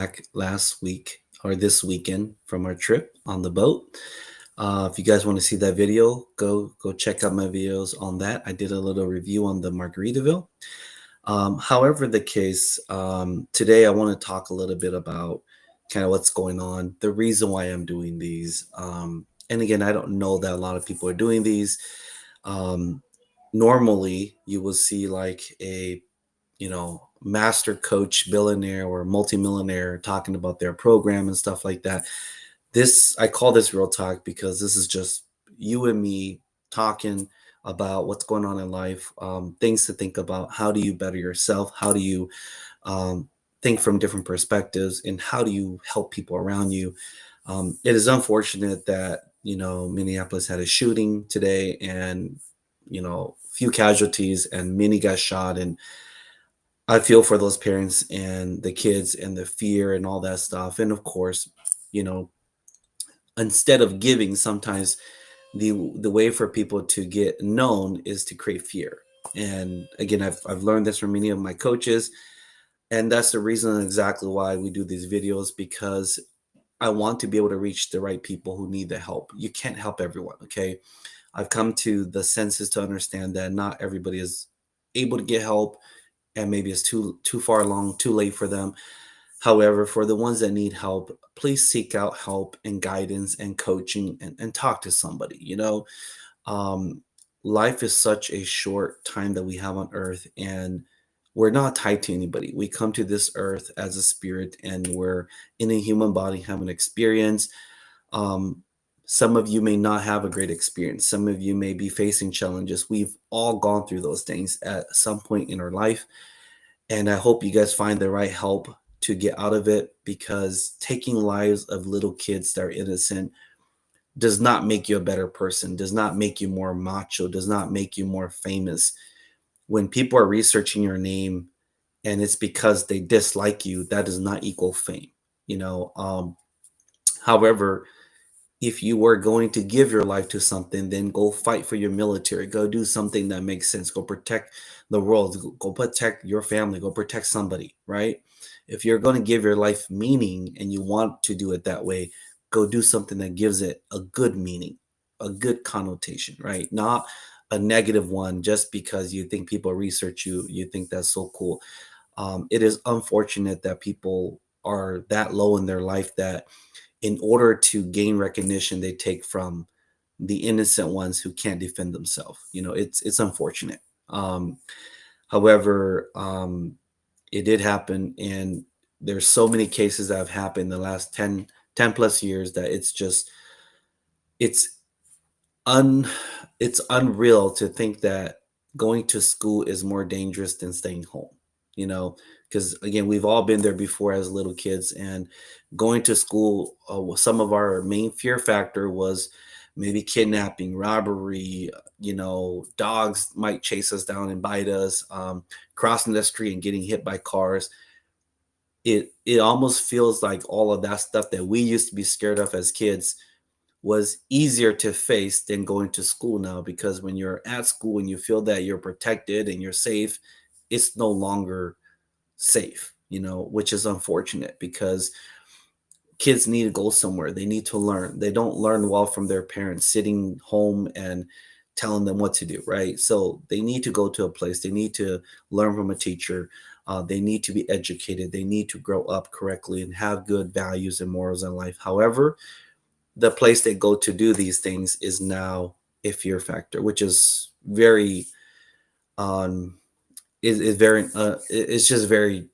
back last week or this weekend from our trip on the boat. If you guys want to see that video, go check out my videos on that. I did a little review on the Margaritaville. However, the case today, I want to talk a little bit about kind of what's going on, the reason why I'm doing these. And again, I don't know that a lot of people are doing these. Um, Normally, you will see like a master coach billionaire or multimillionaire talking about their program and stuff like that. This I call this real talk because this is just you and me talking about what's going on in life, things to think about. How do you better yourself? How do you um, think from different perspectives, and how do you help people around you? It is unfortunate that Minneapolis had a shooting today, and few casualties, and many got shot, and I feel for those parents and the kids and the fear and all that stuff. And of course, you know, instead of giving, sometimes the way for people to get known is to create fear. And again, I've learned this from many of my coaches, and that's the reason exactly why we do these videos, because I want to be able to reach the right people who need the help. You can't help everyone, okay? I've come to the senses to understand that not everybody is able to get help, and maybe it's too far along, too late for them. However, for the ones that need help, please seek out help and guidance and coaching, and talk to somebody. Um, Life is such a short time that we have on earth, and we're not tied to anybody. We come to this earth as a spirit, and we're in a human body, have an experience. um, some of you may not have a great experience. Some of you may be facing challenges. We've all gone through those things at some point in our life, and I hope you guys find the right help to get out of it, because taking lives of little kids that are innocent does not make you a better person, does not make you more macho, does not make you more famous. When people are researching your name and it's because they dislike you, that does not equal fame. You know, however, if you were going to give your life to something, then go fight for your military. Go do something that makes sense. Go protect the world. Go protect your family. Go protect somebody, right? If you're going to give your life meaning and you want to do it that way, go do something that gives it a good meaning, a good connotation, right? Not a negative one just because you think people research you, you think that's so cool. It is unfortunate that people are that low in their life that in order to gain recognition, they take from the innocent ones who can't defend themselves. It's unfortunate. Um, however, it did happen, and there's so many cases that have happened in the last 10 plus years that it's un it's unreal to think that going to school is more dangerous than staying home. You know, because again, we've all been there before as little kids, and going to school. Some of our main fear factor was maybe kidnapping, robbery. Dogs might chase us down and bite us. Crossing the street and getting hit by cars. It almost feels like all of that stuff that we used to be scared of as kids was easier to face than going to school now, because when you're at school and you feel that you're protected and you're safe, it's no longer safe, which is unfortunate, because kids need to go somewhere. They need to learn. They don't learn well from their parents sitting home and telling them what to do, right? So they need to go to a place. They need to learn from a teacher. They need to be educated. They need to grow up correctly and have good values and morals in life. However, the place they go to do these things is now a fear factor, which is very um is very it's just very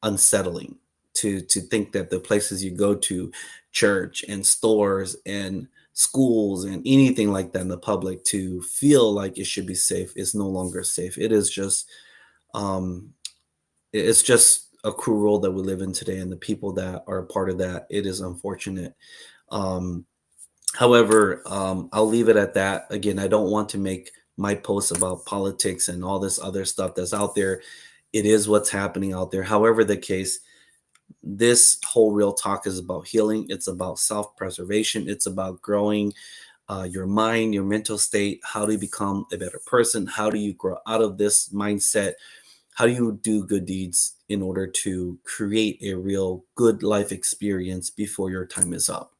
unsettling to think that the places you go to, church and stores and schools and anything like that in the public, to feel like it should be safe, is no longer safe. It is just um it's just a cruel world that we live in today, and the people that are a part of that, it is unfortunate. um However, I'll leave it at that. Again, I don't want to make my posts about politics and all this other stuff that's out there. It is what's happening out there. However, the case, this whole real talk is about healing. It's about self preservation. It's about growing your mind, your mental state. How do you become a better person? How do you grow out of this mindset? How do you do good deeds in order to create a real good life experience before your time is up?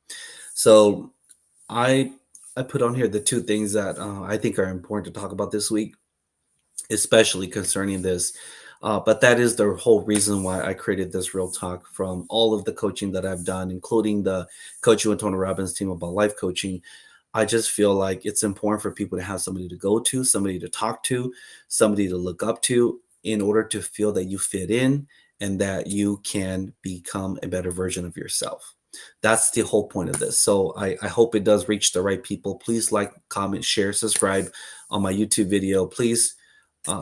So I I put on here the two things that I think are important to talk about this week, especially concerning this. But that is the whole reason why I created this real talk. From all of the coaching that I've done, including the coaching with Tony Robbins team about life coaching, I just feel like it's important for people to have somebody to go to, somebody to talk to, somebody to look up to in order to feel that you fit in and that you can become a better version of yourself. That's the whole point of this. So I hope it does reach the right people. Please like, comment, share, subscribe on my YouTube video. Please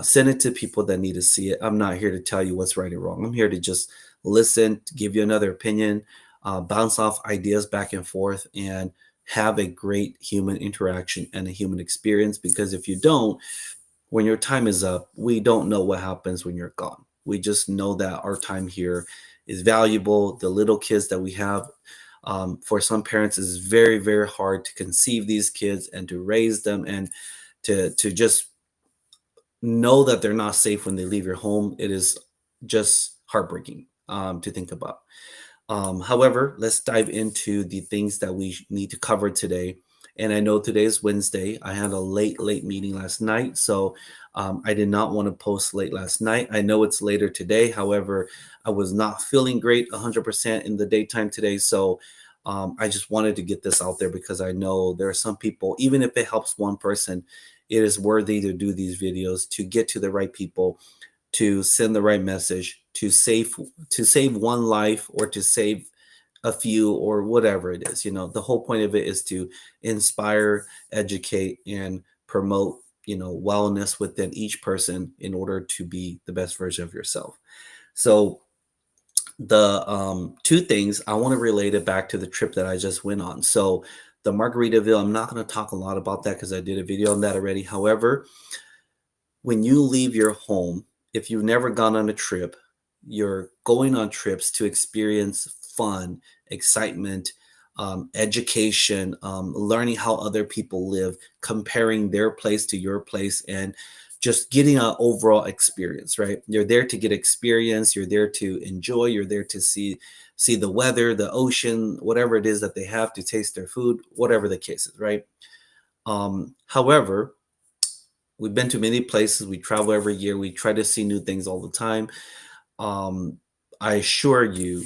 send it to people that need to see it. I'm not here to tell you what's right or wrong. I'm here to just listen, to give you another opinion, bounce off ideas back and forth, and have a great human interaction and a human experience. Because if you don't, when your time is up, we don't know what happens when you're gone. We just know that our time here is valuable. The little kids that we have, for some parents, is very, very hard to conceive these kids and to raise them and to just know that they're not safe when they leave your home. It is just heartbreaking to think about. However, let's dive into the things that we need to cover today. And I know today is Wednesday. I had a late meeting last night. So I did not want to post late last night. I know it's later today. However, I was not feeling great 100% in the daytime today. So I just wanted to get this out there because I know there are some people, even if it helps one person, it is worthy to do these videos to get to the right people, to send the right message, to save one life or to save a few or whatever it is. The whole point of it is to inspire, educate, and promote, wellness within each person in order to be the best version of yourself. So the two things I want to relate it back to the trip that I just went on. So the Margaritaville, I'm not going to talk a lot about that because I did a video on that already. However, when you leave your home, if you've never gone on a trip, you're going on trips to experience fun, excitement, education, learning how other people live, comparing their place to your place, and just getting an overall experience, right? You're there to get experience, you're there to enjoy, you're there to see the weather, the ocean, whatever it is that they have, to taste their food, whatever the case is, right? However, we've been to many places. We travel every year. We try to see new things all the time. Um, I assure you,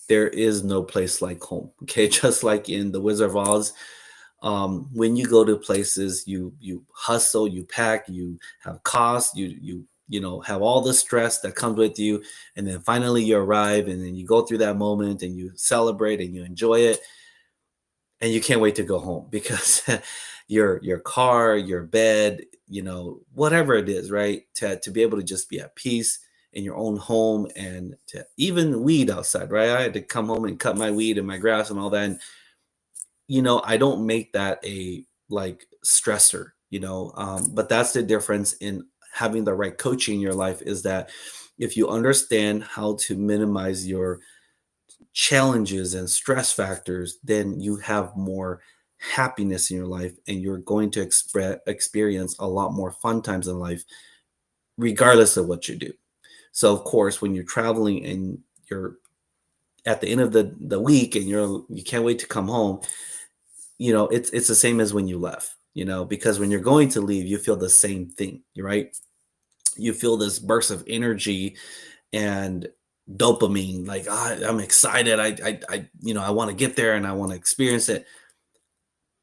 there is no place like home. Okay, just like in The Wizard of Oz, when you go to places, you hustle, you pack, you have costs, you have all the stress that comes with you, and then finally you arrive, and then you go through that moment, and you celebrate, and you enjoy it, and you can't wait to go home because your car, your bed, whatever it is, right? To be able to just be at peace in your own home, and to even weed outside, right? I had to come home and cut my weed and my grass and all that. And I don't make that a like stressor, but that's the difference in having the right coaching in your life, is that if you understand how to minimize your challenges and stress factors, then you have more happiness in your life, and you're going to experience a lot more fun times in life, regardless of what you do. So, of course, when you're traveling and you're at the end of the week and you can't wait to come home, it's the same as when you left, because when you're going to leave, you feel the same thing, right? You feel this burst of energy and dopamine, like, I'm excited. I want to get there and I want to experience it.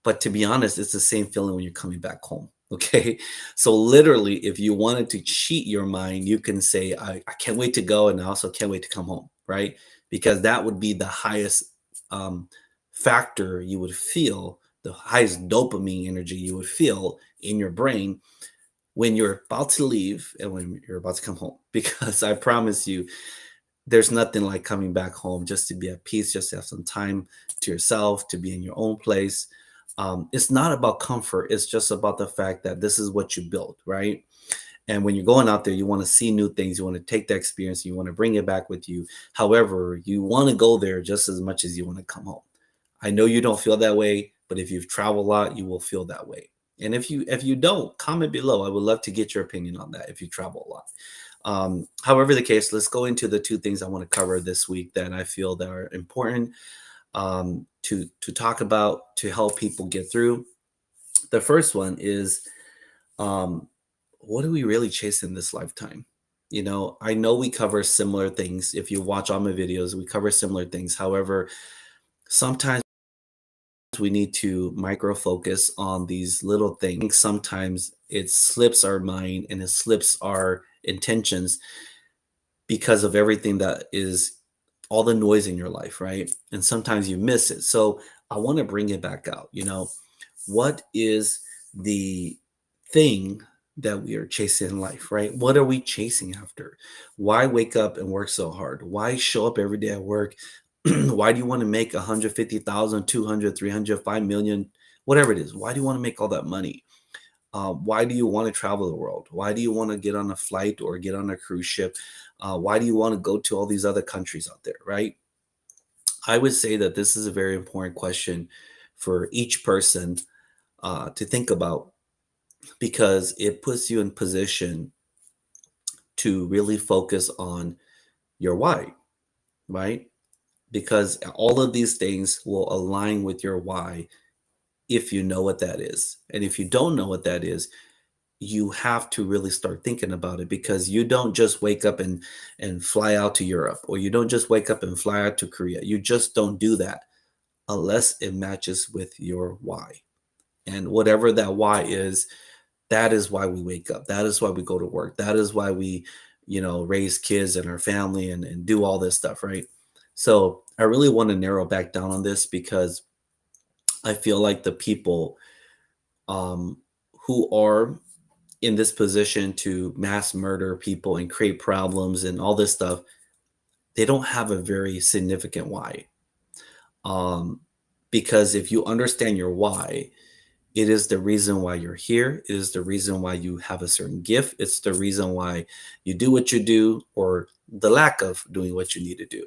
But to be honest, it's the same feeling when you're coming back home. Okay. So literally, if you wanted to cheat your mind, you can say, I can't wait to go. And I also can't wait to come home. Right. Because that would be the highest um, factor you would feel, the highest dopamine energy you would feel in your brain when you're about to leave and when you're about to come home. Because I promise you, there's nothing like coming back home just to be at peace, just to have some time to yourself, to be in your own place. It's not about comfort. It's just about the fact that this is what you built, right? And when you're going out there, you want to see new things. You want to take that experience. You want to bring it back with you. However, you want to go there just as much as you want to come home. I know you don't feel that way, but if you've traveled a lot, you will feel that way. And if you don't, comment below. I would love to get your opinion on that if you travel a lot. However the case, let's go into the two things I want to cover this week that I feel that are important to talk about to help people get through. The first one is, um, what do we really chase in this lifetime? I know we cover similar things. If you watch all my videos, we cover similar things. However, sometimes we need to micro focus on these little things. Sometimes it slips our mind and it slips our intentions because of everything that is all the noise in your life, right? And sometimes you miss it. So I want to bring it back out. What is the thing that we are chasing in life, right? What are we chasing after? Why wake up and work so hard? Why show up every day at work? Why do you want to make 150,000, 200, 300, 5 million, whatever it is? Why do you want to make all that money? Why do you want to travel the world? Why do you want to get on a flight or get on a cruise ship? Why do you want to go to all these other countries out there, right? I would say that this is a very important question for each person to think about, because it puts you in position to really focus on your why, right? Because all of these things will align with your why if you know what that is. And if you don't know what that is, you have to really start thinking about it, because you don't just wake up and fly out to Europe, or you don't just wake up and fly out to Korea. You just don't do that unless it matches with your why. And whatever that why is, that is why we wake up. That is why we go to work. That is why we, raise kids and our family and do all this stuff, right? So I really want to narrow back down on this, because I feel like the people um, who are in this position to mass murder people and create problems and all this stuff, they don't have a very significant why. Um, because if you understand your why, it is the reason why you're here. It is the reason why you have a certain gift. It's the reason why you do what you do, or the lack of doing what you need to do.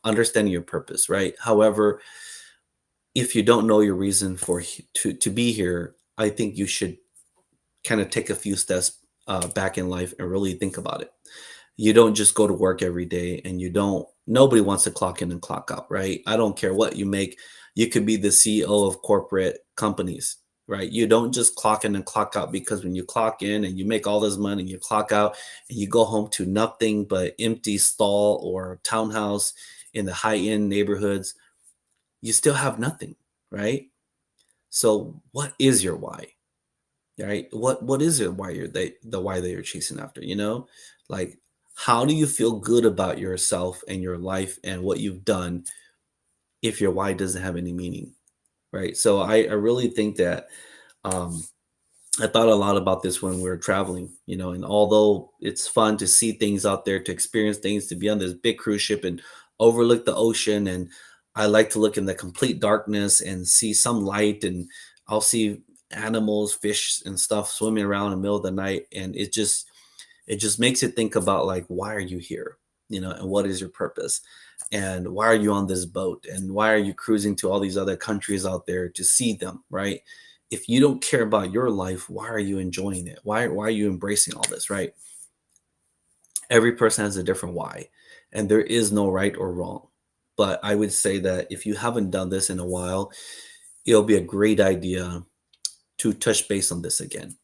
Understanding your purpose, right? However, if you don't know your reason for to be here, I think you should kind of take a few steps back in life and really think about it. You don't just go to work every day, and nobody wants to clock in and clock out, right? I don't care what you make. You could be the CEO of corporate companies, right? You don't just clock in and clock out, because when you clock in and you make all this money, you clock out and you go home to nothing but empty stall or townhouse in the high end neighborhoods, you still have nothing, right? So what is your why? Right? What is it why the why that you're chasing after, Like, how do you feel good about yourself and your life and what you've done if your why doesn't have any meaning, right? So I really think that um I thought a lot about this when we were traveling, and although it's fun to see things out there, to experience things, to be on this big cruise ship and overlook the ocean, and I like to look in the complete darkness and see some light, and I'll see animals, fish and stuff swimming around in the middle of the night, and it just makes you think about, like, why are you here? And what is your purpose? And why are you on this boat? And why are you cruising to all these other countries out there to see them, right? If you don't care about your life, why are you enjoying it? Why are you embracing all this, right? Every person has a different why, and there is no right or wrong. But I would say that if you haven't done this in a while, it'll be a great idea to touch base on this again.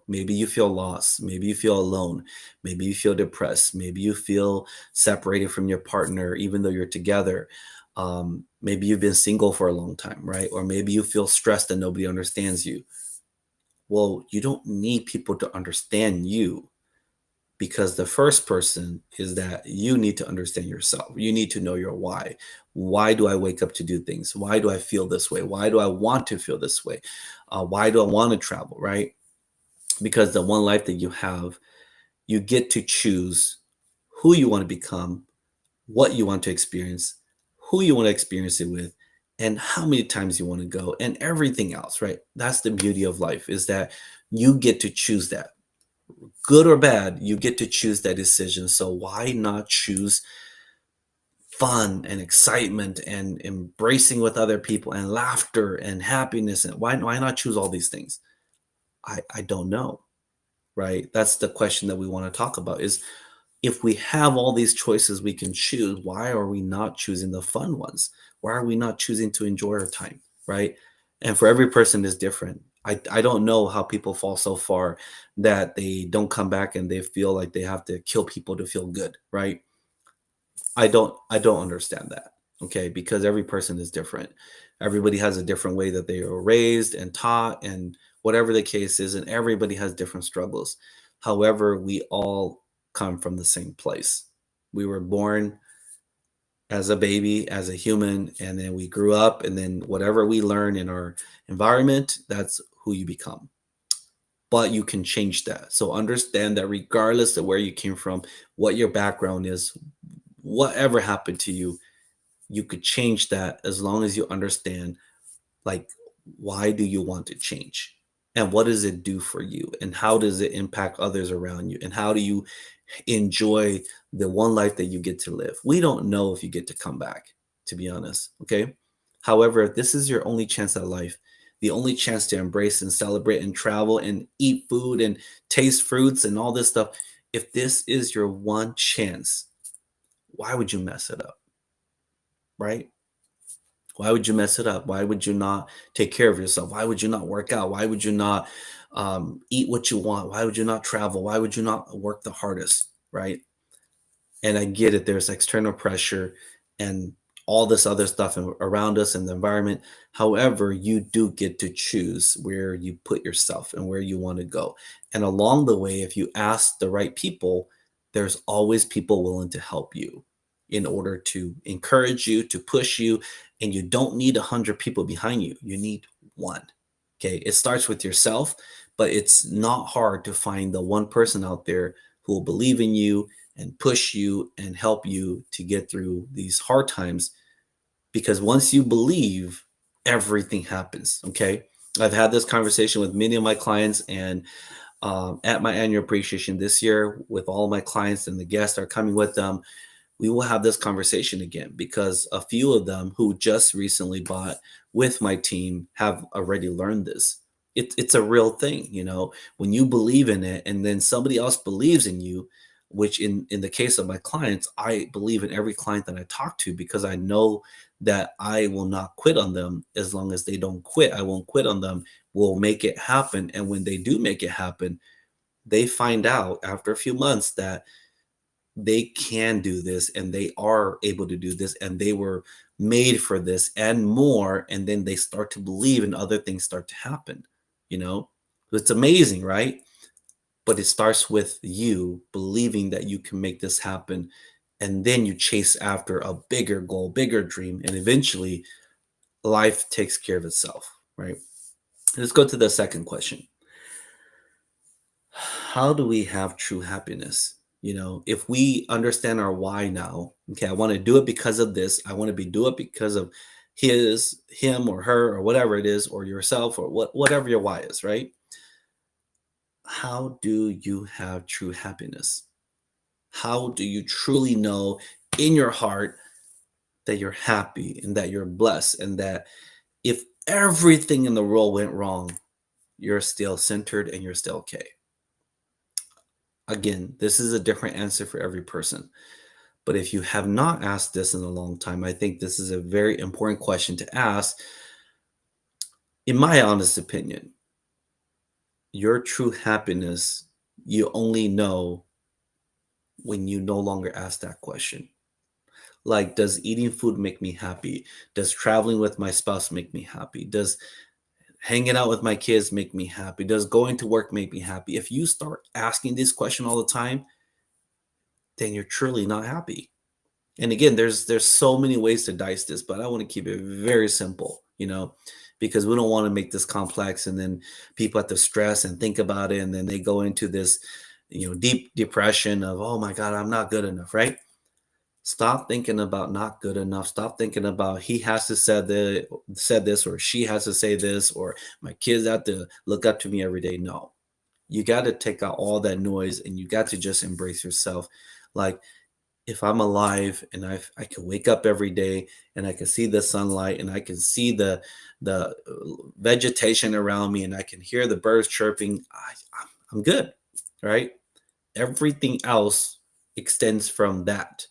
Maybe you feel lost, maybe you feel alone, maybe you feel depressed, maybe you feel separated from your partner even though you're together. Maybe you've been single for a long time, right? Or maybe you feel stressed and nobody understands you. Well, you don't need people to understand you, because the first person is that you need to understand yourself. You need to know your why. Why do I wake up to do things? Why do I feel this way? Why do I want to feel this way? Why do I want to travel, right? Because the one life that you have, you get to choose who you want to become, what you want to experience, who you want to experience it with, and how many times you want to go, and everything else, right? That's the beauty of life, is that you get to choose that. Good or bad, you get to choose that decision. So why not choose fun and excitement and embracing with other people and laughter and happiness? And why not choose all these things? I don't know. right? That's the question that we want to talk about is if we have all these choices we can choose, why are we not choosing the fun ones? Why are we not choosing to enjoy our time, right? And for every person is different. I don't know how people fall so far that they don't come back and they feel like they have to kill people to feel good, right? I don't understand that. Okay, because every person is different. Everybody has a different way that they were raised and taught and whatever the case is, and everybody has different struggles. However, we all come from the same place. We were born as a baby, as a human, and then we grew up, and then whatever we learn in our environment, that's who you become. But you can change that. So understand that regardless of where you came from, what your background is, whatever happened to you could change that as long as you understand, like, why do you want to change, and what does it do for you, and how does it impact others around you, and how do you enjoy the one life that you get to live. We don't know if you get to come back, to be honest. Okay, however, if this is your only chance at life, the only chance to embrace and celebrate and travel and eat food and taste fruits and all this stuff, if this is your one chance, why would you mess it up, right? Why would you mess it up? Why would you not take care of yourself? Why would you not work out? Why would you not eat what you want? Why would you not travel? Why would you not work the hardest? Right. And I get it. There's external pressure and all this other stuff around us and the environment. However, you do get to choose where you put yourself and where you want to go. And along the way, if you ask the right people, there's always people willing to help you in order to encourage you, to push you. And you don't need 100 people behind you. You need one. Okay. It starts with yourself, but it's not hard to find the one person out there who will believe in you and push you and help you to get through these hard times, because once you believe, everything happens. Okay, I've had this conversation with many of my clients, and at my annual appreciation this year with all of my clients and the guests are coming with them, we will have this conversation again, because a few of them who just recently bought with my team have already learned this. It's a real thing, when you believe in it and then somebody else believes in you, which in the case of my clients, I believe in every client that I talk to, because I know that I will not quit on them. As long as they don't quit, I won't quit on them. We'll make it happen. And when they do make it happen, they find out after a few months that they can do this and they are able to do this and they were made for this and more, and then they start to believe and other things start to happen. you know it's amazing, right? But it starts with you believing that you can make this happen, and then you chase after a bigger goal, bigger dream, and eventually life takes care of itself, right? Let's go to the second question. How do we have true happiness? If we understand our why now, okay, I want to do it because of this. I want to do it because of him or her or whatever it is, or yourself, or whatever your why is, right? How do you have true happiness? How do you truly know in your heart that you're happy and that you're blessed, and that if everything in the world went wrong, you're still centered and you're still okay? Again, this is a different answer for every person. But if you have not asked this in a long time, I think this is a very important question to ask. In my honest opinion, your true happiness, you only know when you no longer ask that question. Like, does eating food make me happy? Does traveling with my spouse make me happy? Does hanging out with my kids make me happy? Does going to work make me happy? If you start asking this question all the time, then you're truly not happy. And again, there's so many ways to dice this, but I want to keep it very simple, because we don't want to make this complex, and then people have to stress and think about it, and then they go into this, deep depression of, oh my God, I'm not good enough, right? Stop thinking about not good enough. Stop thinking about he has to said this, or she has to say this, or my kids have to look up to me every day. No, you got to take out all that noise, and you got to just embrace yourself. Like, if I'm alive and I can wake up every day and I can see the sunlight and I can see the vegetation around me and I can hear the birds chirping, I'm good. right? Everything else extends from that.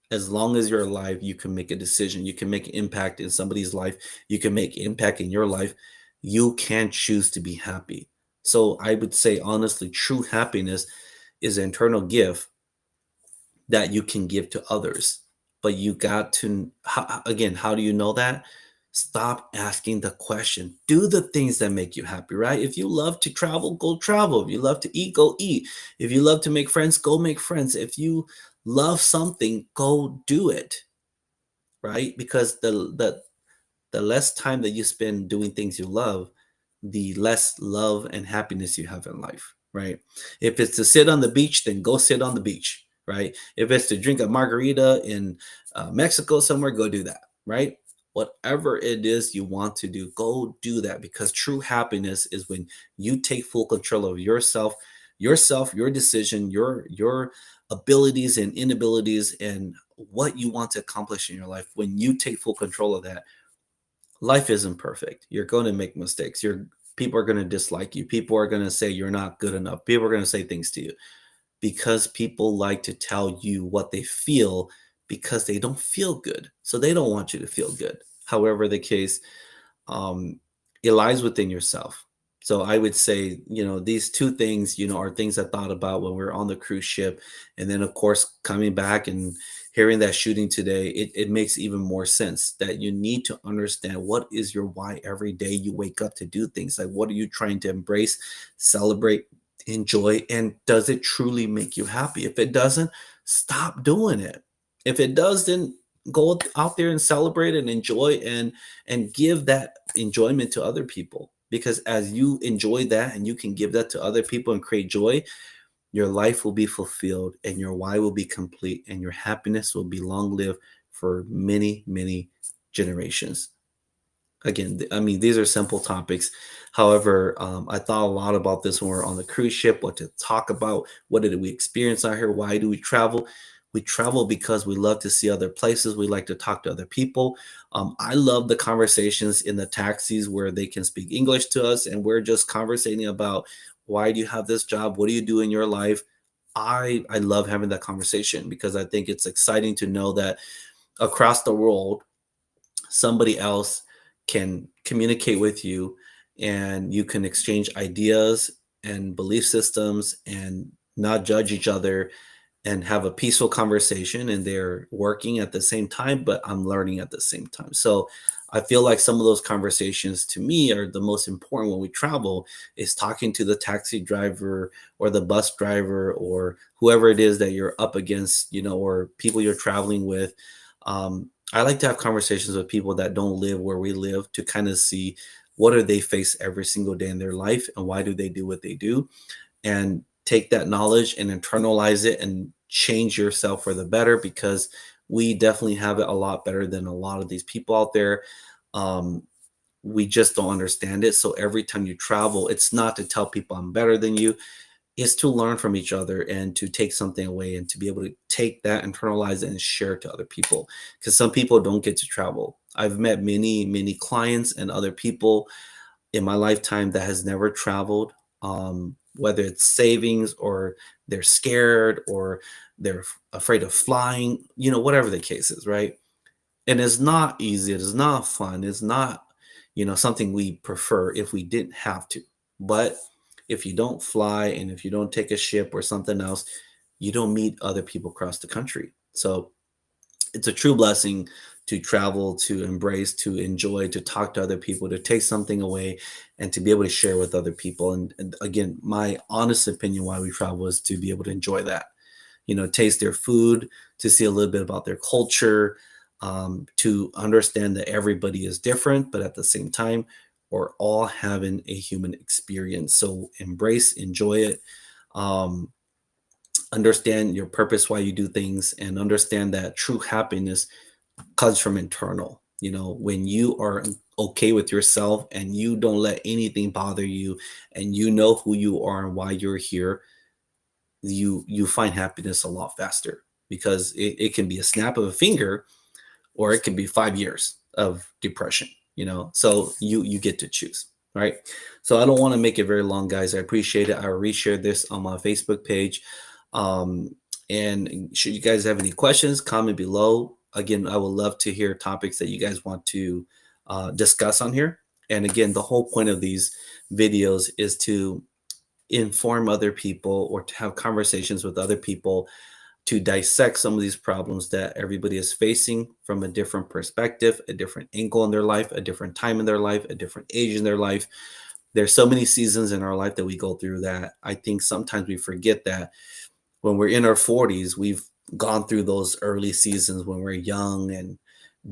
As long as you're alive, you can make a decision. You can make an impact in somebody's life. You can make impact in your life. You can choose to be happy. So I would say, honestly, true happiness is an internal gift that you can give to others. But you got to, again, how do you know that? Stop asking the question. Do the things that make you happy, right? If you love to travel, go travel. If you love to eat, go eat. If you love to make friends, go make friends. If you love something, go do it, right? Because the less time that you spend doing things you love, the less love and happiness you have in life, right? If it's to sit on the beach, then go sit on the beach, right? If it's to drink a margarita in Mexico somewhere, go do that, right? Whatever it is you want to do, go do that, because true happiness is when you take full control of yourself, your decision, your abilities and inabilities, and what you want to accomplish in your life. When you take full control of that, life isn't perfect. You're going to make mistakes. People are going to dislike you. People are going to say you're not good enough. People are going to say things to you, because people like to tell you what they feel, because they don't feel good. So they don't want you to feel good. However the case, um, it lies within yourself. So I would say, these two things, are things I thought about when we were on the cruise ship. And then, of course, coming back and hearing that shooting today, it makes even more sense that you need to understand what is your why every day you wake up to do things. Like, what are you trying to embrace, celebrate, enjoy, and does it truly make you happy? If it doesn't, stop doing it. If it does, then go out there and celebrate and enjoy, and give that enjoyment to other people, because as you enjoy that and you can give that to other people and create joy, your life will be fulfilled and your why will be complete and your happiness will be long lived for many, many generations. Again, I mean, these are simple topics. However, I thought a lot about this when we are on the cruise ship, what to talk about, what did we experience out here, why do we travel? We travel because we love to see other places. We like to talk to other people. I love the conversations in the taxis where they can speak English to us and we're just conversating about, why do you have this job? What do you do in your life? I love having that conversation, because I think it's exciting to know that across the world, somebody else can communicate with you, and you can exchange ideas and belief systems and not judge each other, and have a peaceful conversation, and they're working at the same time, but I'm learning at the same time. So I feel like some of those conversations to me are the most important when we travel, is talking to the taxi driver or the bus driver or whoever it is that you're up against, or people you're traveling with. I like to have conversations with people that don't live where we live, to kind of see what do they face every single day in their life and why do they do what they do, and take that knowledge and internalize it and change yourself for the better, because we definitely have it a lot better than a lot of these people out there. Um, we just don't understand it. So every time you travel, it's not to tell people I'm better than you, is to learn from each other and to take something away and to be able to take that, internalize it, and share it to other people. Because some people don't get to travel. I've met many, many clients and other people in my lifetime that has never traveled, whether it's savings or they're scared or they're afraid of flying, whatever the case is, right? And it's not easy. It is not fun. It's not, something we prefer if we didn't have to. But if you don't fly and if you don't take a ship or something else, you don't meet other people across the country. So it's a true blessing to travel, to embrace, to enjoy, to talk to other people, to take something away, and to be able to share with other people. And again, my honest opinion why we travel is to be able to enjoy that, taste their food, to see a little bit about their culture, to understand that everybody is different, but at the same time, we're all having a human experience. So embrace, enjoy it. Um, Understand your purpose, why you do things, and understand that true happiness comes from internal. When you are okay with yourself and you don't let anything bother you, and you know who you are and why you're here, you find happiness a lot faster, because it can be a snap of a finger, or it can be 5 years of depression. So you get to choose. right? So I don't want to make it very long, guys. I appreciate it. I reshare this on my Facebook page. Um, and should you guys have any questions, comment below. Again, I would love to hear topics that you guys want to discuss on here. And again, the whole point of these videos is to inform other people or to have conversations with other people to dissect some of these problems that everybody is facing from a different perspective, a different angle in their life, a different time in their life, a different age in their life. There's so many seasons in our life that we go through that I think sometimes we forget that when we're in our 40s, we've gone through those early seasons when we're young and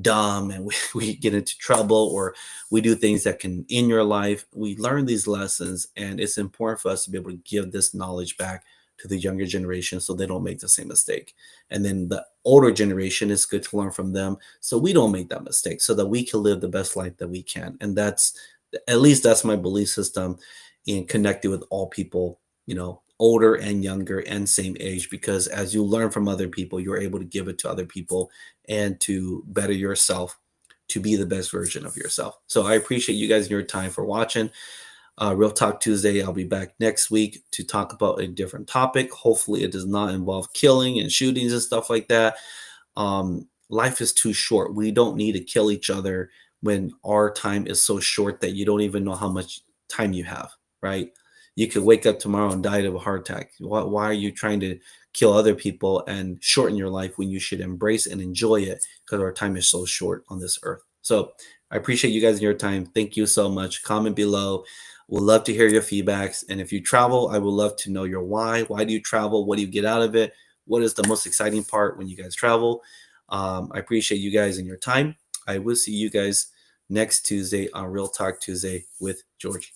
dumb and we get into trouble or we do things that can in your life. We learn these lessons, and it's important for us to be able to give this knowledge back to the younger generation so they don't make the same mistake. And then the older generation, is good to learn from them so we don't make that mistake, so that we can live the best life that we can. And that's, at least that's my belief system in connecting with all people, older and younger and same age, because as you learn from other people, you're able to give it to other people and to better yourself, to be the best version of yourself. So I appreciate you guys and your time for watching. Real Talk Tuesday, I'll be back next week to talk about a different topic. Hopefully it does not involve killing and shootings and stuff like that. Life is too short. We don't need to kill each other when our time is so short that you don't even know how much time you have, right? You could wake up tomorrow and die of a heart attack. Why are you trying to kill other people and shorten your life when you should embrace and enjoy it, because our time is so short on this earth? So I appreciate you guys and your time. Thank you so much. Comment below. We'll love to hear your feedbacks. And if you travel, I would love to know your why. Why do you travel? What do you get out of it? What is the most exciting part when you guys travel? I appreciate you guys and your time. I will see you guys next Tuesday on Real Talk Tuesday with George.